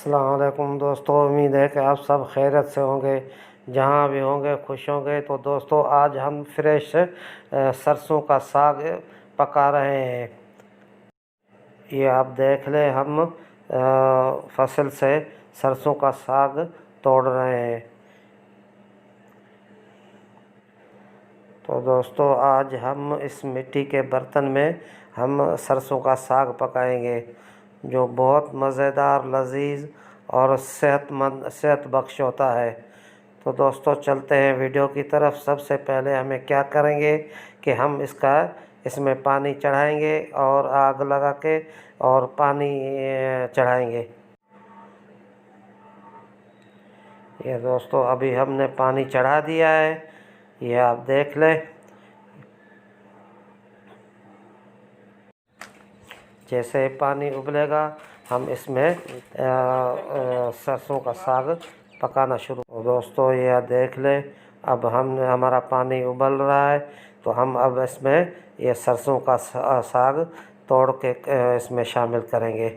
अस्सलाम वालेकुम दोस्तों, उम्मीद है कि आप सब खैरियत से होंगे। जहाँ भी होंगे खुश होंगे। तो दोस्तों आज हम फ्रेश सरसों का साग पका रहे हैं। ये आप देख लें, हम फसल से सरसों का साग तोड़ रहे हैं। तो दोस्तों आज हम इस मिट्टी के बर्तन में हम सरसों का साग पकाएंगे, जो बहुत मज़ेदार, लजीज और सेहत बख्श होता है। तो दोस्तों चलते हैं वीडियो की तरफ। सबसे पहले हमें क्या करेंगे कि हम इसमें पानी चढ़ाएंगे और आग लगा के और पानी चढ़ाएंगे। ये दोस्तों अभी हमने पानी चढ़ा दिया है, ये आप देख लें। जैसे ही पानी उबलेगा हम इसमें सरसों का साग पकाना शुरू। दोस्तों ये देख लें, अब हमारा पानी उबल रहा है, तो हम अब इसमें ये सरसों का साग तोड़ के इसमें शामिल करेंगे।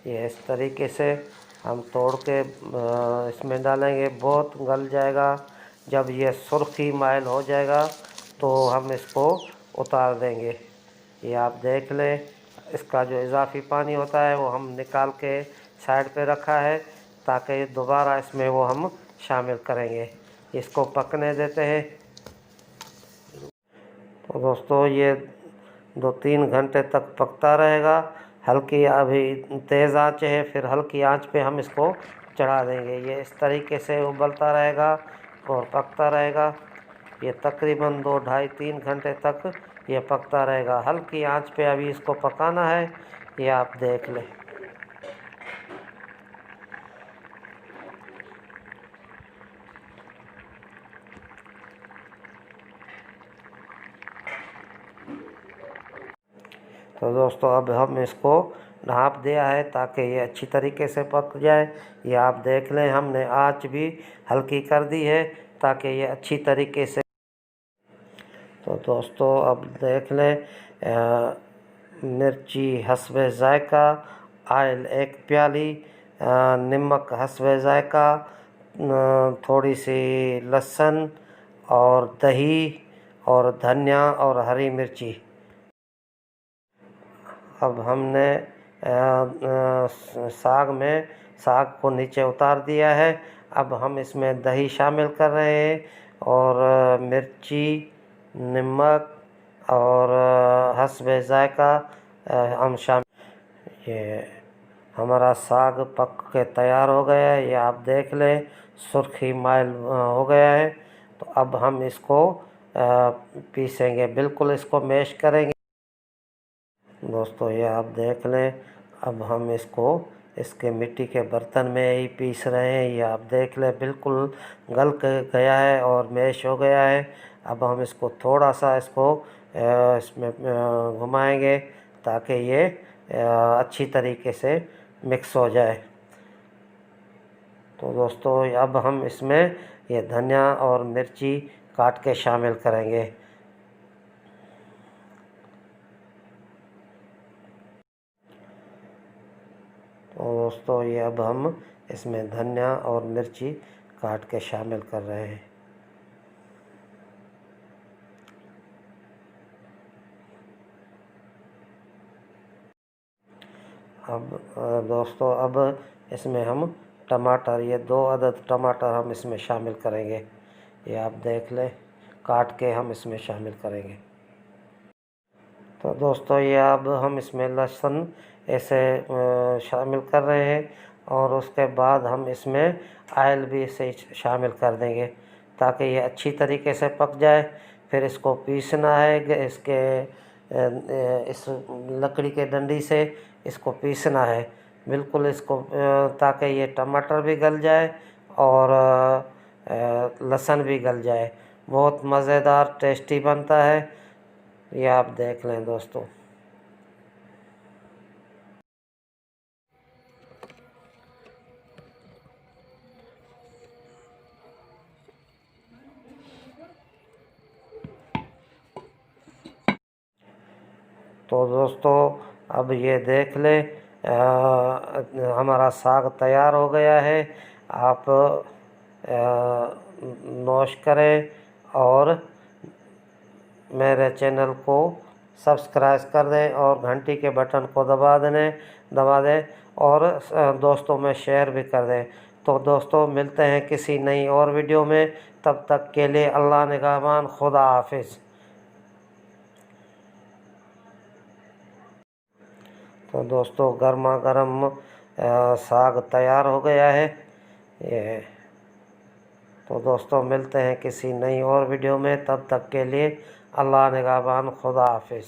ये इस तरीके से हम तोड़ के इसमें डालेंगे। बहुत गल जाएगा। जब ये सुर्खी माइल हो जाएगा तो हम इसको उतार देंगे। ये आप देख लें, इसका जो इजाफ़ी पानी होता है वो हम निकाल के साइड पे रखा है, ताकि दोबारा इसमें वो हम शामिल करेंगे। इसको पकने देते हैं। तो दोस्तों ये 2-3 घंटे तक पकता रहेगा। हल्की अभी तेज़ आंच है, फिर हल्की आंच पे हम इसको चढ़ा देंगे। ये इस तरीके से उबलता रहेगा और पकता रहेगा। ये तकरीबन 2-2.5-3 घंटे तक ये पकता रहेगा। हल्की आंच पे अभी इसको पकाना है। ये आप देख लें। तो दोस्तों अब हम इसको ढाँप दिया है ताकि ये अच्छी तरीके से पक जाए। ये आप देख लें, हमने आंच भी हल्की कर दी है ताकि ये अच्छी तरीके से। तो दोस्तों अब देख लें, मिर्ची हस्बे ज़ायका, आयल 1 प्याली, नमक हस्बे ज़ायका, थोड़ी सी लहसुन और दही और धनिया और हरी मिर्ची। अब हमने साग को नीचे उतार दिया है। अब हम इसमें दही शामिल कर रहे हैं और मिर्ची, नमक और हस्बे ज़ायका हम शामिल। ये हमारा साग पक के तैयार हो गया है। ये आप देख लें, सुर्खी माइल हो गया है। तो अब हम इसको पीसेंगे, बिल्कुल इसको मैश करेंगे। दोस्तों ये आप देख लें, अब हम इसको इसके मिट्टी के बर्तन में ही पीस रहे हैं। ये आप देख लें, बिल्कुल गल गया है और मैश हो गया है। अब हम इसको थोड़ा सा इसमें घुमाएंगे ताकि ये अच्छी तरीके से मिक्स हो जाए। तो दोस्तों अब हम इसमें ये धनिया और मिर्ची काट के शामिल करेंगे। तो दोस्तों ये अब हम इसमें धनिया और मिर्ची काट के शामिल कर रहे हैं। अब दोस्तों अब इसमें हम टमाटर, ये 2 अदद टमाटर हम इसमें शामिल करेंगे। ये आप देख लें, काट के हम इसमें शामिल करेंगे। तो दोस्तों ये अब हम इसमें लहसुन ऐसे शामिल कर रहे हैं और उसके बाद हम इसमें आयल भी इसे शामिल कर देंगे ताकि ये अच्छी तरीके से पक जाए। फिर इसको पीसना है, इस लकड़ी के डंडी से इसको पीसना है, बिल्कुल इसको ताकि ये टमाटर भी गल जाए और लहसुन भी गल जाए। बहुत मज़ेदार टेस्टी बनता है। ये आप देख लें दोस्तों। तो दोस्तों अब ये देख लें, हमारा साग तैयार हो गया है। आप नोश करें और मेरे चैनल को सब्सक्राइब कर दें और घंटी के बटन को दबा दें और दोस्तों में शेयर भी कर दें। तो दोस्तों मिलते हैं किसी नई और वीडियो में, तब तक के लिए अल्लाह निगहबान, खुदा हाफिज़। तो दोस्तों गर्मा गर्म साग तैयार हो गया है ये। तो दोस्तों मिलते हैं किसी नई और वीडियो में, तब तक के लिए अल्लाह निगहबान, खुदा हाफिज़।